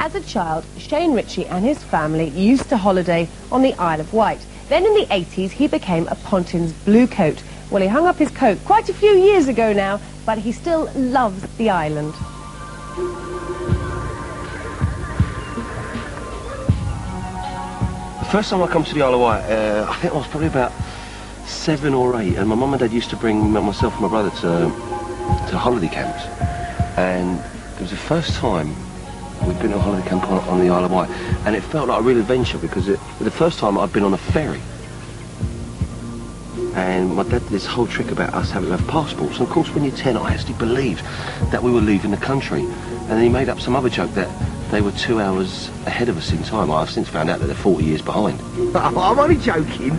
As a child, Shane Ritchie and his family used to holiday on the Isle of Wight. Then in the 80s, he became a Pontin's Bluecoat. Well, he hung up his coat quite a few years ago now, but he still loves the island. The first time I come to the Isle of Wight, I think I was probably about 7 or 8, and my mum and dad used to bring myself and my brother to holiday camps. And it was the first time we'd been on a holiday camp on the Isle of Wight, and it felt like a real adventure because it was the first time I'd been on a ferry. And my dad did this whole trick about us having to have passports, and of course when you're 10 I actually believed that we were leaving the country, and then he made up some other joke that they were 2 hours ahead of us in time. I've since found out that they're 40 years behind. I'm only joking.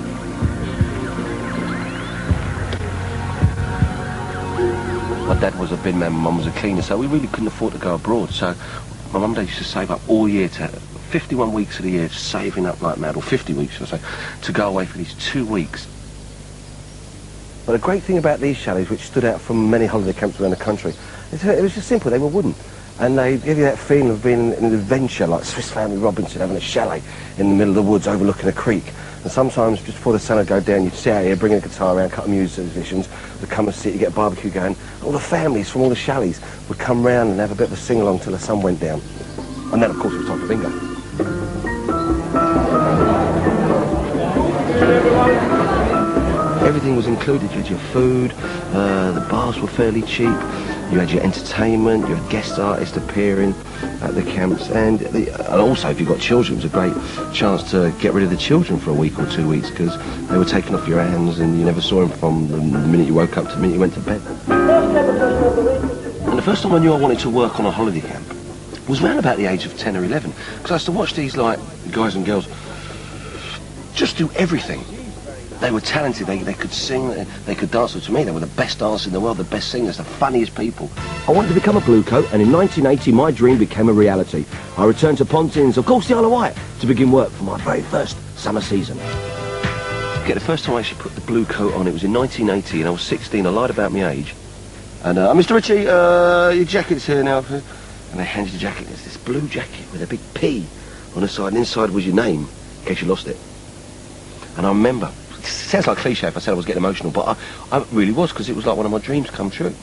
My dad was a bin man, my mum was a cleaner, so we really couldn't afford to go abroad. So my mum and dad used to save up all year, 51 weeks of the year, saving up like mad, or 50 weeks, should I say, to go away for these 2 weeks. But the great thing about these chalets, which stood out from many holiday camps around the country, is it was just simple. They were wooden. And they give you that feeling of being in an adventure, like Swiss Family Robinson having a chalet in the middle of the woods overlooking a creek. And sometimes, just before the sun would go down, you'd sit out here, bring a guitar around, cut music musicians, would come and sit, you get a barbecue going. All the families from all the chalets would come round and have a bit of a sing-along till the sun went down. And then, of course, it was time for bingo. Everything was included. You had your food, the bars were fairly cheap, you had your entertainment, you had guest artists appearing at the camps, and also if you've got children, it was a great chance to get rid of the children for a week or 2 weeks, because they were taken off your hands and you never saw them from the minute you woke up to the minute you went to bed. And the first time I knew I wanted to work on a holiday camp was around about the age of 10 or 11, because I used to watch these like guys and girls just do everything. They were talented, they could sing, they could dance. So to me, they were the best dancers in the world, the best singers, the funniest people. I wanted to become a Bluecoat, and in 1980, my dream became a reality. I returned to Pontin's, of course the Isle of Wight, to begin work for my very first summer season. Okay, the first time I actually put the Bluecoat on, it was in 1980, and I was 16, I lied about my age. And, Mr. Ritchie, your jacket's here now. And they handed you the jacket, it's this blue jacket with a big P on the side, and inside was your name, in case you lost it. And I remember, it sounds like cliche if I said I was getting emotional, but I really was, because it was like one of my dreams come true.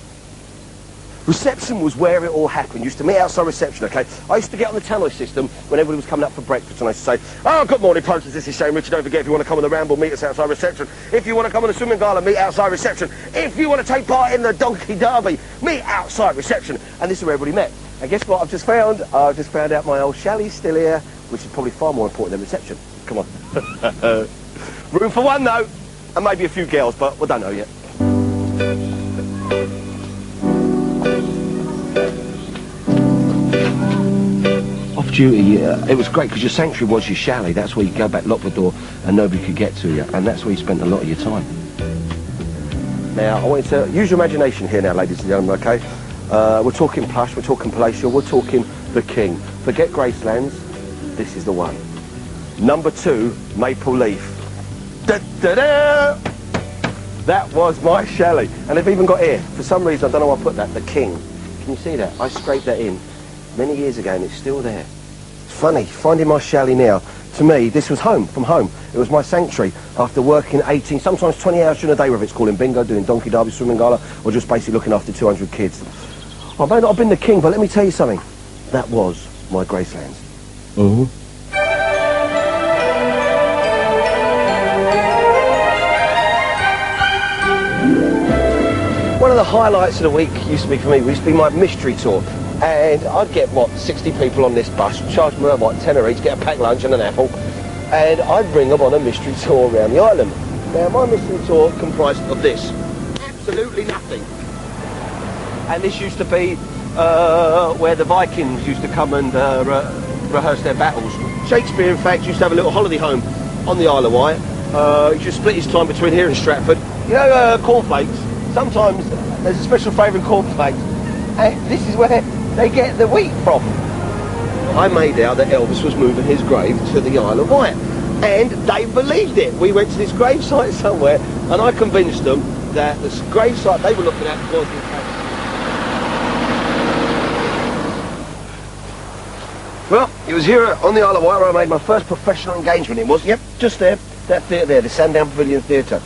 Reception was where it all happened. You used to meet outside reception, okay? I used to get on the tannoy system when everybody was coming up for breakfast, and I used to say, oh, good morning, punters, this is Shane Ritchie. Don't forget, if you want to come on the ramble, meet us outside reception. If you want to come on the swimming gala, meet outside reception. If you want to take part in the donkey derby, meet outside reception. And this is where everybody met. And guess what I've just found? I've just found out my old chalet's still here, which is probably far more important than reception. Come on. Room for one, though, and maybe a few girls, but we don't know yet. Off duty, it was great because your sanctuary was your chalet. That's where you go back, lock the door, and nobody could get to you, and that's where you spent a lot of your time. Now, I want you to use your imagination here now, ladies and gentlemen, okay? We're talking plush, we're talking palatial, we're talking the king. Forget Gracelands, this is the one. Number 2, Maple Leaf. Da-da-da! That was my chalet. And they've even got here, for some reason, I don't know why I put that, the king. Can you see that? I scraped that in many years ago and it's still there. It's funny, finding my chalet now, to me, this was home, from home. It was my sanctuary after working 18, sometimes 20 hours during the day, whether it's calling bingo, doing donkey derby, swimming gala, or just basically looking after 200 kids. I may not have been the king, but let me tell you something. That was my Gracelands. Mm-hmm. One of the highlights of the week used to be for me, used to be my mystery tour. And I'd get, what, 60 people on this bus, charge them, what, 10 each, get a packed lunch and an apple, and I'd bring them on a mystery tour around the island. Now, my mystery tour comprised of this. Absolutely nothing. And this used to be where the Vikings used to come and rehearse their battles. Shakespeare, in fact, used to have a little holiday home on the Isle of Wight. He just split his time between here and Stratford. You know, cornflakes. Sometimes there's a special flavour in cornflakes, and this is where they get the wheat from. I made out that Elvis was moving his grave to the Isle of Wight, and they believed it. We went to this grave site somewhere, and I convinced them that the grave site they were looking at was in fact... Well, it was here on the Isle of Wight where I made my first professional engagement. It was, yep, just there, that theatre there, the Sandown Pavilion Theatre.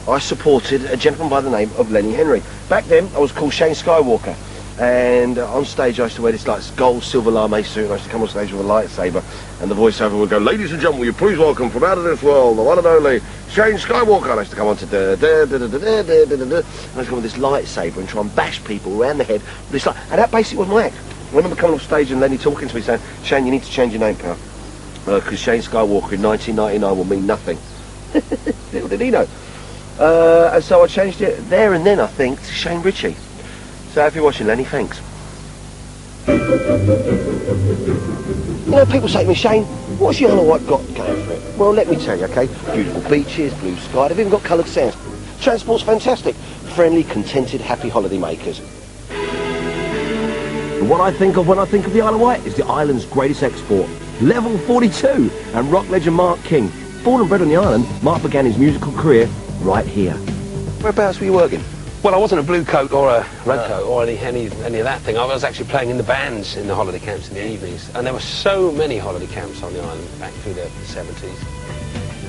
I supported a gentleman by the name of Lenny Henry. Back then, I was called Shane Skywalker. And on stage, I used to wear this like gold silver lame suit, and I used to come on stage with a lightsaber, and the voiceover would go, "Ladies and gentlemen, will you please welcome from out of this world, the one and only Shane Skywalker." And I used to come on to and I used to come with this lightsaber and try and bash people around the head with this and that basically was my act. I remember coming off stage and Lenny talking to me saying, "Shane, you need to change your name, pal, because Shane Skywalker in 1999 will mean nothing." Little did he know. And so I changed it there and then, I think, to Shane Ritchie. So if you're watching, Lenny, thanks. You know, people say to me, "Shane, what's the Isle of Wight got going for it?" Well, let me tell you, okay? Beautiful beaches, blue sky, they've even got coloured sands. Transport's fantastic. Friendly, contented, happy holiday makers. What I think of when I think of the Isle of Wight is the island's greatest export, Level 42, and rock legend Mark King. Born and bred on the island, Mark began his musical career right here. Whereabouts were you working? Well, I wasn't a Bluecoat or a Redcoat or any of that thing. I was actually playing in the bands in the holiday camps in the evenings. And there were so many holiday camps on the island back through the 70s.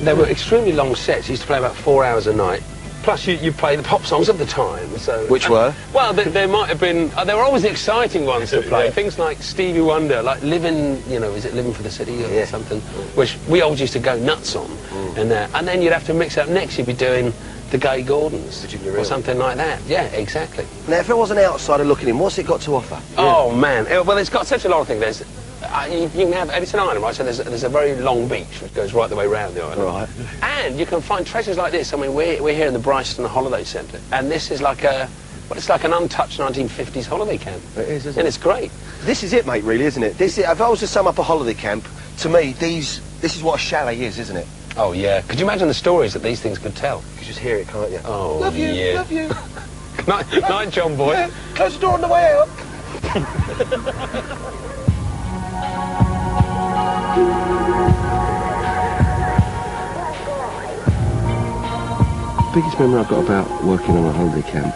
They were extremely long sets. You used to play about 4 hours a night. Plus, you play the pop songs of the time. So, which were? Well, there might have been... there were always the exciting ones to play. Yeah. Things like Stevie Wonder, like Living, you know, is it Living for the City or something? Which we always used to go nuts on. And then you'd have to mix up next. You'd be doing the Gay Gordons or something like that. Yeah, exactly. Now, if it was an outsider looking in, what's it got to offer? Oh, man. Well, it's got such a lot of things. There's... you can have, and it's an island, right, so there's a very long beach which goes right the way round the island. Right. And you can find treasures like this. I mean, we're here in the Brighton Holiday Centre, and this is like it's like an untouched 1950s holiday camp. It is, isn't it? And it's great. This is it, mate, really, isn't it? If I was to sum up a holiday camp, to me, this is what a chalet is, isn't it? Oh, yeah. Could you imagine the stories that these things could tell? You can just hear it, can't you? Oh, love you, yeah. love you. Night, John boy. Yeah, close the door on the way out. The biggest memory I've got about working on a holiday camp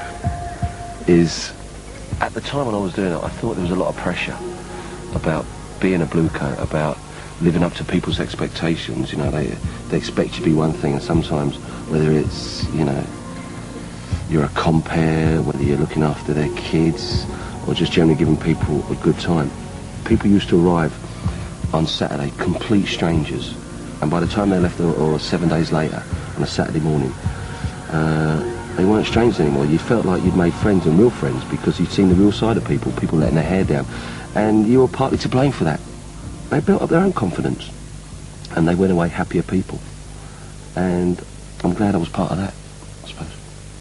is at the time when I was doing it, I thought there was a lot of pressure about being a Bluecoat, about living up to people's expectations. You know, they expect you to be one thing, and sometimes whether it's, you know, you're a compere, whether you're looking after their kids, or just generally giving people a good time. People used to arrive on Saturday, complete strangers, and by the time they left, or 7 days later, on a Saturday morning, they weren't strangers anymore. You felt like you'd made friends, and real friends, because you'd seen the real side of people letting their hair down, and you were partly to blame for that. They built up their own confidence, and they went away happier people, and I'm glad I was part of that, I suppose.